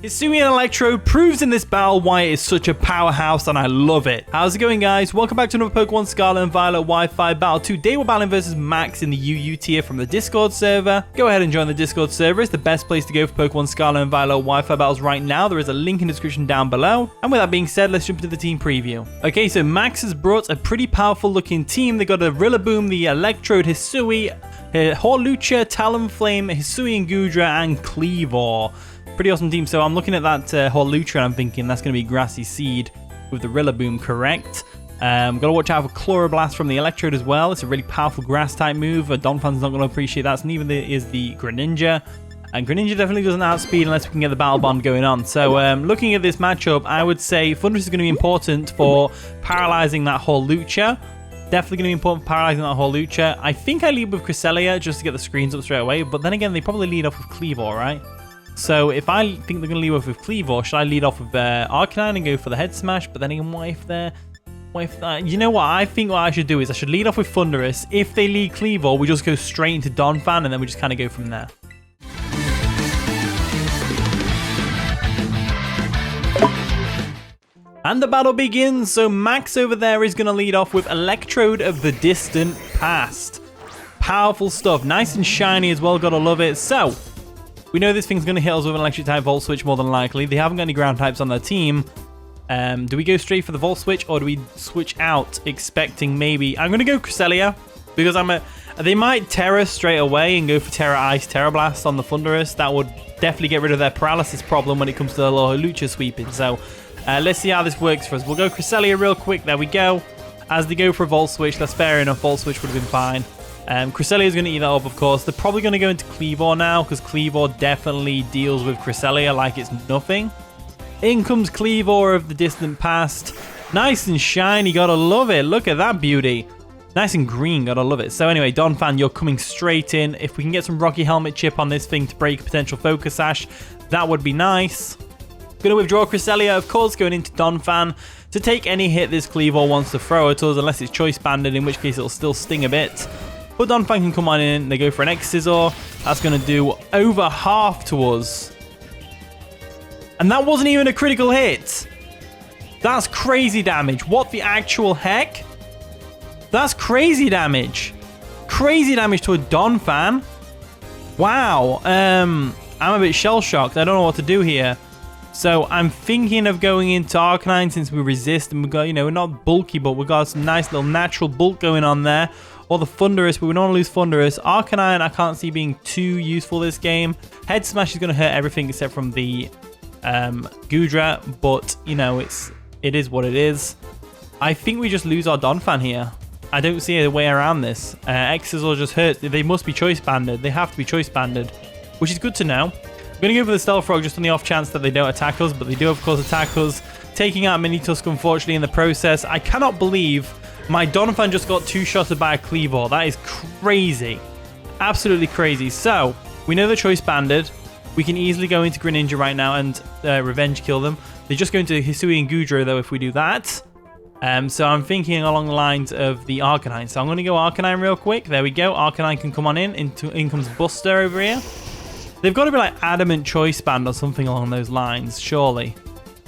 Hisui and Electrode proves in this battle why it is such a powerhouse, and I love it. How's it going, guys? Welcome back to another Pokemon Scarlet and Violet Wi-Fi battle. Today we're battling versus Max in the UU tier from the Discord server. Go ahead and join the Discord server. It's the best place to go for Pokemon Scarlet and Violet Wi-Fi battles right now. There is a link in the description down below. And with that being said, let's jump into the team preview. Okay, so Max has brought a pretty powerful looking team. They got a Rillaboom, the Electrode, Hisui, Hawlucha, Talonflame, Hisui and Goodra, and Kleavor. Pretty awesome team. So I'm looking at that Hawlucha and I'm thinking that's going to be Grassy Seed with the Rillaboom, correct? Got to watch out for Chloroblast from the Electrode as well. It's a really powerful grass type move. Donphan's not going to appreciate that, and neither is the Greninja. And Greninja definitely doesn't outspeed unless we can get the Battle Bond going on. So looking at this matchup, I would say Thundurus is going to be important for paralyzing that Hawlucha. Definitely going to be important for paralyzing that Hawlucha. I think I lead with Cresselia just to get the screens up straight away. But then again, they probably lead off with Kleavor, right? So if I think they're going to lead off with Kleavor, should I lead off with Arcanine and go for the head smash? But then again, what if you know what? I think what I should do is I should lead off with Thundurus. If they lead Kleavor, we just go straight into Donphan and then we just kind of go from there. And the battle begins. So Max over there is going to lead off with Electrode of the Distant Past. Powerful stuff. Nice and shiny as well. Gotta love it. So we know this thing's going to hit us with an electric type Volt Switch more than likely. They haven't got any ground types on their team. Do we go straight for the Volt Switch or do we switch out expecting maybe... I'm going to go Cresselia because they might Tera straight away and go for Tera Ice Tera Blast on the Thundurus. That would definitely get rid of their paralysis problem when it comes to the Hawlucha sweeping. So let's see how this works for us. We'll go Cresselia real quick. There we go. As they go for a Volt Switch, that's fair enough. Volt Switch would have been fine. Cresselia is going to eat that up, of course. They're probably going to go into Kleavor now because Kleavor definitely deals with Cresselia like it's nothing. In comes Kleavor of the Distant Past. Nice and shiny. Gotta love it. Look at that beauty. Nice and green. Gotta love it. So anyway, Donphan, you're coming straight in. If we can get some Rocky Helmet chip on this thing to break a potential Focus Sash, that would be nice. Going to withdraw Cresselia, of course, going into Donphan to take any hit this Kleavor wants to throw at us, unless it's Choice Banded, in which case it'll still sting a bit. But Donphan can come on in. They go for an X-Scissor. That's going to do over half to us. And that wasn't even a critical hit. That's crazy damage. What the actual heck? That's crazy damage. Crazy damage to a Donphan. Wow. I'm a bit shell-shocked. I don't know what to do here. So I'm thinking of going into Arcanine since we resist and we got, we're not bulky, but we've got some nice little natural bulk going on there. Or the Thundurus, but we don't want to lose Thundurus. Arcanine, I can't see being too useful this game. Head Smash is going to hurt everything except from the Goodra, but, it is what it is. I think we just lose our Donphan here. I don't see a way around this. X-Scissor just hurts. They must be Choice Banded. They have to be Choice Banded, which is good to know. I'm going to go for the Stealth Frog just on the off chance that they don't attack us, but they do, of course, attack us, taking out Mini Tusk, unfortunately, in the process. I cannot believe my Donphan just got two-shotted by a Kleavor. That is crazy. Absolutely crazy. So, we know they're Choice Banded. We can easily go into Greninja right now and Revenge kill them. They just go into Hisui and Goodra, though, if we do that. So I'm thinking along the lines of the Arcanine. So I'm going to go Arcanine real quick. There we go. Arcanine can come on in. In comes Buster over here. They've got to be like Adamant Choice Band or something along those lines, surely.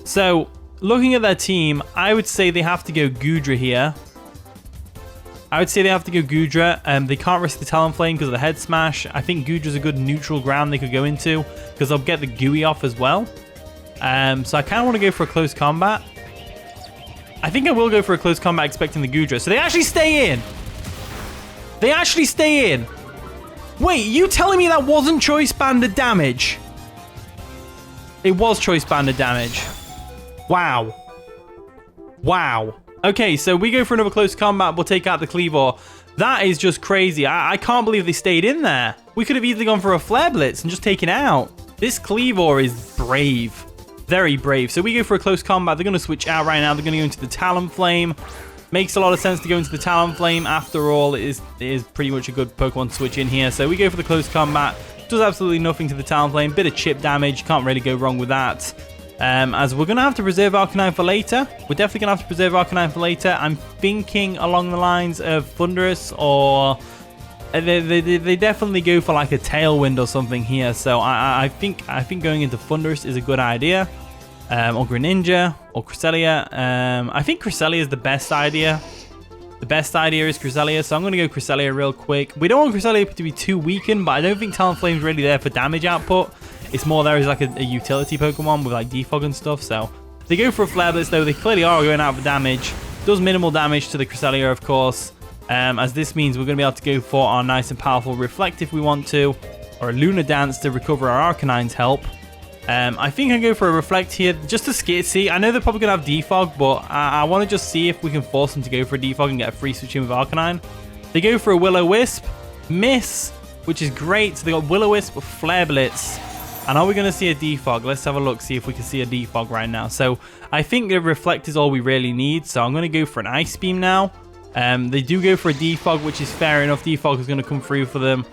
So, looking at their team, I would say they have to go Goodra here. They can't risk the Talonflame because of the Head Smash. I think Goodra's a good neutral ground they could go into because they'll get the Gooey off as well. So I kind of want to go for a close combat. I think I will go for a close combat expecting the Goodra. So they actually stay in. Wait, you telling me that wasn't Choice Banded damage? It was Choice Banded damage. Wow. Okay, so we go for another close combat. We'll take out the Kleavor. That is just crazy. I can't believe they stayed in there. We could have easily gone for a Flare Blitz and just taken it out. This Kleavor is brave. Very brave. So we go for a close combat. They're going to switch out right now. They're going to go into the Talonflame. Makes a lot of sense to go into the Talonflame. After all, it is pretty much a good Pokemon switch in here. So we go for the close combat. Does absolutely nothing to the Talonflame. Bit of chip damage. Can't really go wrong with that. As we're going to have to preserve Arcanine for later. We're definitely going to have to preserve Arcanine for later. I'm thinking along the lines of Thundurus or They definitely go for like a Tailwind or something here. So I think going into Thundurus is a good idea. Or Greninja or Cresselia. I think Cresselia is the best idea. The best idea is Cresselia, so I'm going to go Cresselia real quick. We don't want Cresselia to be too weakened, but I don't think Talonflame's really there for damage output. It's more there as like a utility Pokemon with like defog and stuff. So they go for a Flare Blitz though. They clearly are going out for damage. Does minimal damage to the Cresselia, of course. As this means we're going to be able to go for our nice and powerful Reflect if we want to. Or a Lunar Dance to recover our Arcanine's help. I think I go for a Reflect here just to see. I know they're probably going to have Defog, but I want to just see if we can force them to go for a Defog and get a free switch in with Arcanine. They go for a Will-O-Wisp. Miss, which is great. So they got Will-O-Wisp, Flare Blitz. And are we going to see a Defog? Let's have a look, see if we can see a Defog right now. So I think the Reflect is all we really need. So I'm going to go for an Ice Beam now. They do go for a Defog, which is fair enough. Defog is going to come through for them.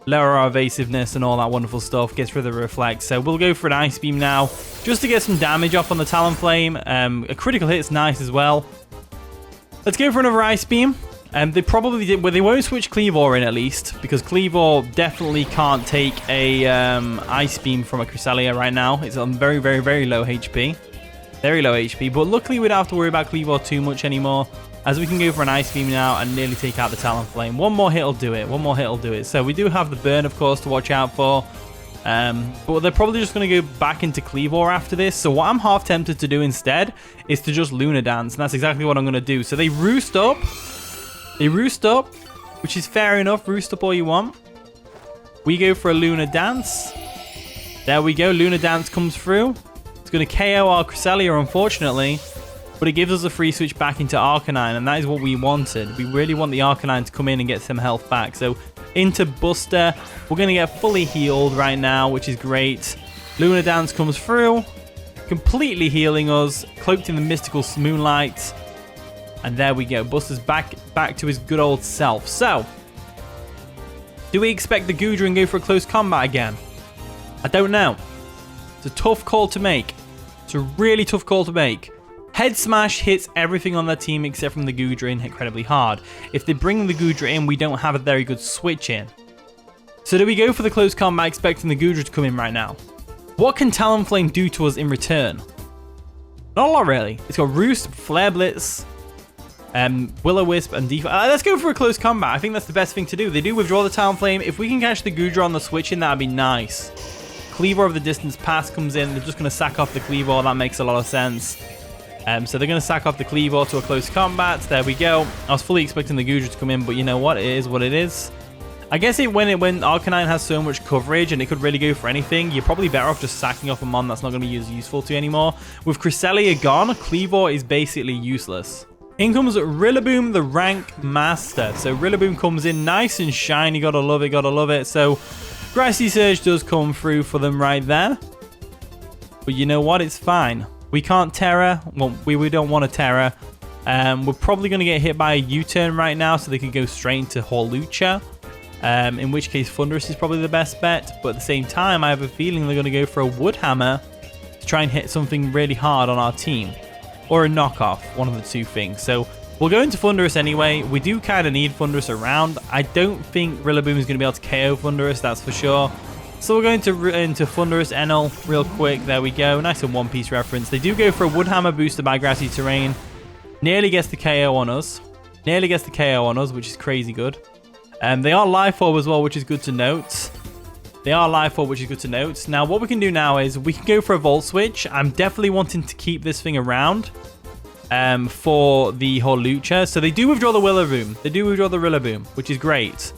Lower our evasiveness and all that wonderful stuff. Gets rid of the Reflect. So we'll go for an Ice Beam now. Just to get some damage off on the Talonflame. A critical hit is nice as well. Let's go for another Ice Beam. They probably did, well, they won't switch Kleavor in at least. Because Kleavor definitely can't take a Ice Beam from a Cresselia right now. It's on very, very, very low HP. Very low HP. But luckily we don't have to worry about Kleavor too much anymore. As we can go for an Ice Beam now and nearly take out the Talonflame. One more hit will do it. One more hit will do it. So we do have the burn, of course, to watch out for. But they're probably just going to go back into Kleavor after this. So what I'm half tempted to do instead is to just Lunar Dance. And that's exactly what I'm going to do. So they roost up. They roost up, which is fair enough. Roost up all you want. We go for a Lunar Dance. There we go. Lunar Dance comes through. It's going to KO our Cresselia, unfortunately. But it gives us a free switch back into Arcanine, and that is what we wanted. We really want the Arcanine to come in and get some health back. So into Buster, we're going to get fully healed right now, which is great. Lunar Dance comes through, completely healing us, cloaked in the mystical moonlight. And there we go. Buster's back to his good old self. So, do we expect the Goodra and go for a close combat again? I don't know. It's a tough call to make. It's a really tough call to make. Head Smash hits everything on their team except from the Goodra incredibly hard. If they bring the Goodra in, we don't have a very good switch in. So do we go for the close combat expecting the Goodra to come in right now? What can Talonflame do to us in return? Not a lot really. It's got Roost, Flare Blitz, Will-O-Wisp, and Defog. Let's go for a close combat. I think that's the best thing to do. They do withdraw the Talonflame. If we can catch the Goodra on the switch in, that'd be nice. Kleavor of the Distance Pass comes in. They're just going to sack off the Kleavor. That makes a lot of sense. So they're going to sack off the Kleavor to a close combat. There we go. I was fully expecting the Goodra to come in, but you know what? It is what it is. I guess when Arcanine has so much coverage and it could really go for anything, you're probably better off just sacking off a Mon that's not going to be as useful to you anymore. With Cresselia gone, Kleavor is basically useless. In comes Rillaboom, the rank master. So Rillaboom comes in nice and shiny. Gotta love it, gotta love it. So Grassy Surge does come through for them right there. But you know what? It's fine. We can't Tera. Well, we don't want to Tera. We're probably going to get hit by a U-turn right now, so they could go straight into Hawlucha. In which case, Thundurus is probably the best bet. But at the same time, I have a feeling they're going to go for a Wood Hammer to try and hit something really hard on our team. Or a knockoff, one of the two things. So we'll go into Thundurus anyway. We do kind of need Thundurus around. I don't think Rillaboom is going to be able to KO Thundurus, that's for sure. So we're going into Thundurus Enel real quick. There we go. Nice and One Piece reference. They do go for a Wood Hammer boosted by Grassy Terrain. Nearly gets the KO on us. Nearly gets the KO on us, which is crazy good. They are Life Orb as well, which is good to note. They are Life Orb, which is good to note. Now, what we can do now is we can go for a Volt Switch. I'm definitely wanting to keep this thing around for the Hawlucha. So they do withdraw the Rillaboom. They do withdraw the Rillaboom, which is great.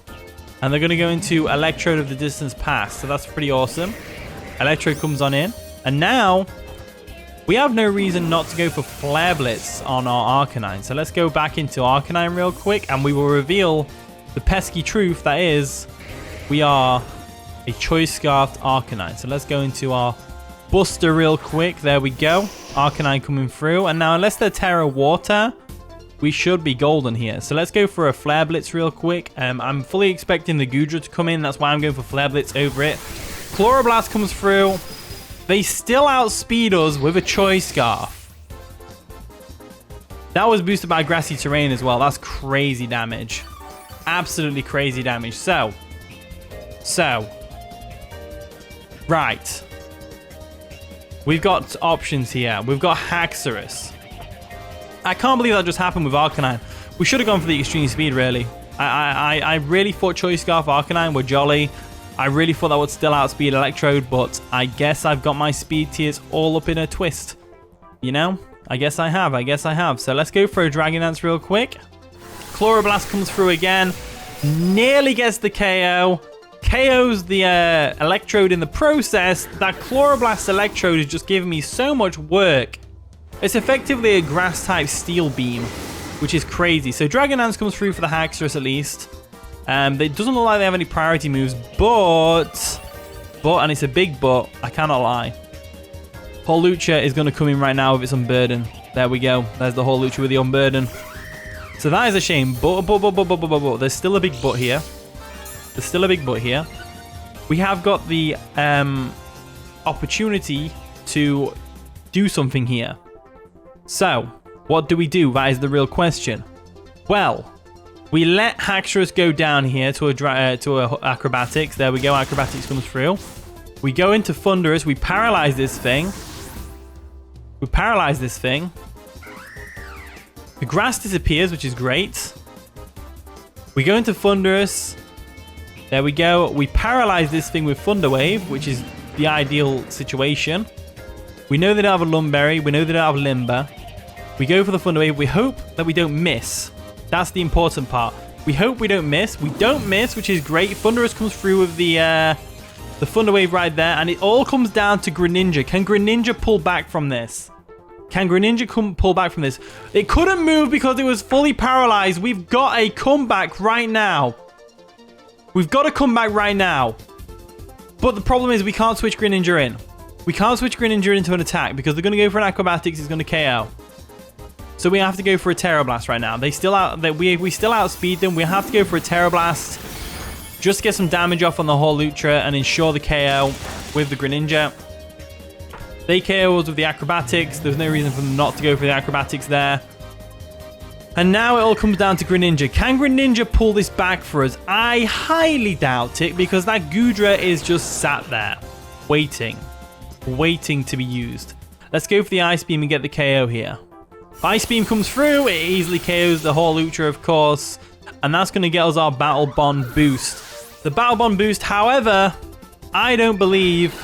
And they're going to go into Electrode of the Distance Pass. So that's pretty awesome. Electrode comes on in. And now, we have no reason not to go for Flare Blitz on our Arcanine. So let's go back into Arcanine real quick. And we will reveal the pesky truth that is, we are a Choice Scarfed Arcanine. So let's go into our Buster real quick. There we go. Arcanine coming through. And now, unless they're Tera Water, we should be golden here. So let's go for a Flare Blitz real quick. I'm fully expecting the Goodra to come in. That's why I'm going for Flare Blitz over it. Chloroblast comes through. They still outspeed us with a Choice Scarf. That was boosted by Grassy Terrain as well. That's crazy damage. Absolutely crazy damage. So. Right. We've got options here. We've got Haxorus. I can't believe that just happened with Arcanine. We should have gone for the extreme speed, really. I really thought Choice Scarf Arcanine were jolly. I really thought that would still outspeed Electrode, but I guess I've got my speed tiers all up in a twist. You know? I guess I have. So let's go for a Dragon Dance real quick. Chloroblast comes through again. Nearly gets the KO. KOs the Electrode in the process. That Chloroblast Electrode is just giving me so much work. It's effectively a Grass-type Steel Beam, which is crazy. So Dragon Dance comes through for the Haxorus at least. It doesn't look like they have any priority moves, but, and it's a big but, I cannot lie. Hawlucha is going to come in right now with its Unburden. There we go. There's the Hawlucha with the Unburden. So that is a shame, but, there's still a big but here. We have got the opportunity to do something here. So, what do we do? That is the real question. Well, we let Haxorus go down here to a Acrobatics. There we go. Acrobatics comes through. We go into Thundurus. We paralyze this thing. The grass disappears, which is great. We go into Thundurus. There we go. We paralyze this thing with Thunder Wave, which is the ideal situation. We know they don't have a Lumberry. We know they don't have Limber. We go for the Thunder Wave. We hope that we don't miss. That's the important part. We hope we don't miss. We don't miss, which is great. Thundurus comes through with the Thunder Wave right there, and it all comes down to Greninja. Can Greninja pull back from this? Pull back from this? It couldn't move because it was fully paralyzed. We've got a comeback right now. We've got to come back right now. But the problem is we can't switch Greninja in. We can't switch Greninja into an attack because they're going to go for an Acrobatics. It's going to KO. So we have to go for a Tera Blast right now. We still outspeed them. We have to go for a Tera Blast. Just get some damage off on the Hawlucha and ensure the KO with the Greninja. They KO us with the Acrobatics. There's no reason for them not to go for the Acrobatics there. And now it all comes down to Greninja. Can Greninja pull this back for us? I highly doubt it because that Goodra is just sat there waiting to be used. Let's go for the Ice Beam and get the KO here. Ice Beam comes through. It easily KOs the Hawlucha, of course. And that's going to get us our Battle Bond boost. The Battle Bond boost, however, I don't believe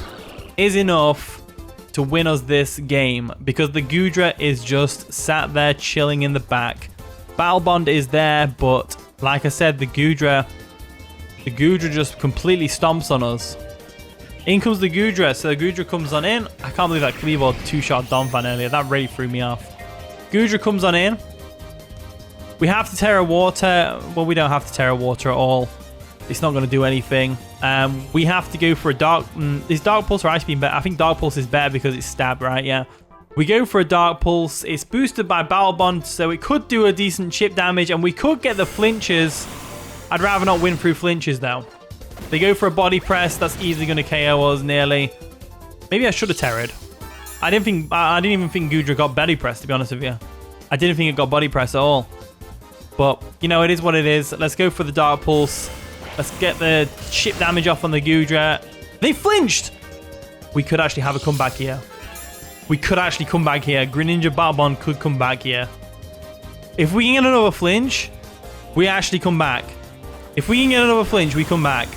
is enough to win us this game because the Goodra is just sat there chilling in the back. Battle Bond is there, but like I said, the Goodra just completely stomps on us. In comes the Goodra, so the Goodra comes on in. I can't believe that Cleavor two-shot Donphan earlier. That really threw me off. Goodra comes on in. We have to Terra Water. Well, we don't have to Terra Water at all. It's not going to do anything. We have to go for a Dark... is Dark Pulse or Ice Beam better? I think Dark Pulse is better because it's stab, right? Yeah. We go for a Dark Pulse. It's boosted by Battle Bond, so it could do a decent chip damage, and we could get the flinches. I'd rather not win through flinches, though. They go for a Body Press. That's easily going to KO us, nearly. Maybe I should have Terra'd. I didn't even think Goodra got Body Press, to be honest with you. I didn't think it got Body Press at all. But, you know, it is what it is. Let's go for the Dark Pulse. Let's get the chip damage off on the Goodra. They flinched! We could actually have a comeback here. We could actually come back here. Greninja-Bond could come back here. If we can get another flinch, we actually come back. If we can get another flinch, we come back.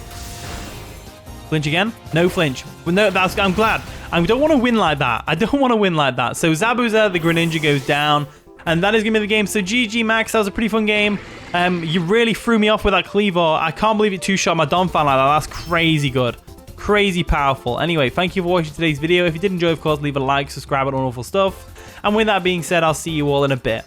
Flinch again? No flinch. Well, no, I'm glad. I don't want to win like that. So Zabuza, the Greninja, goes down. And that is going to be the game. So GG, Max. That was a pretty fun game. You really threw me off with that Cleavor. I can't believe it two-shot my Donphan like that. That's crazy good. Crazy powerful. Anyway, thank you for watching today's video. If you did enjoy, of course, leave a like, subscribe, and all awful stuff. And with that being said, I'll see you all in a bit.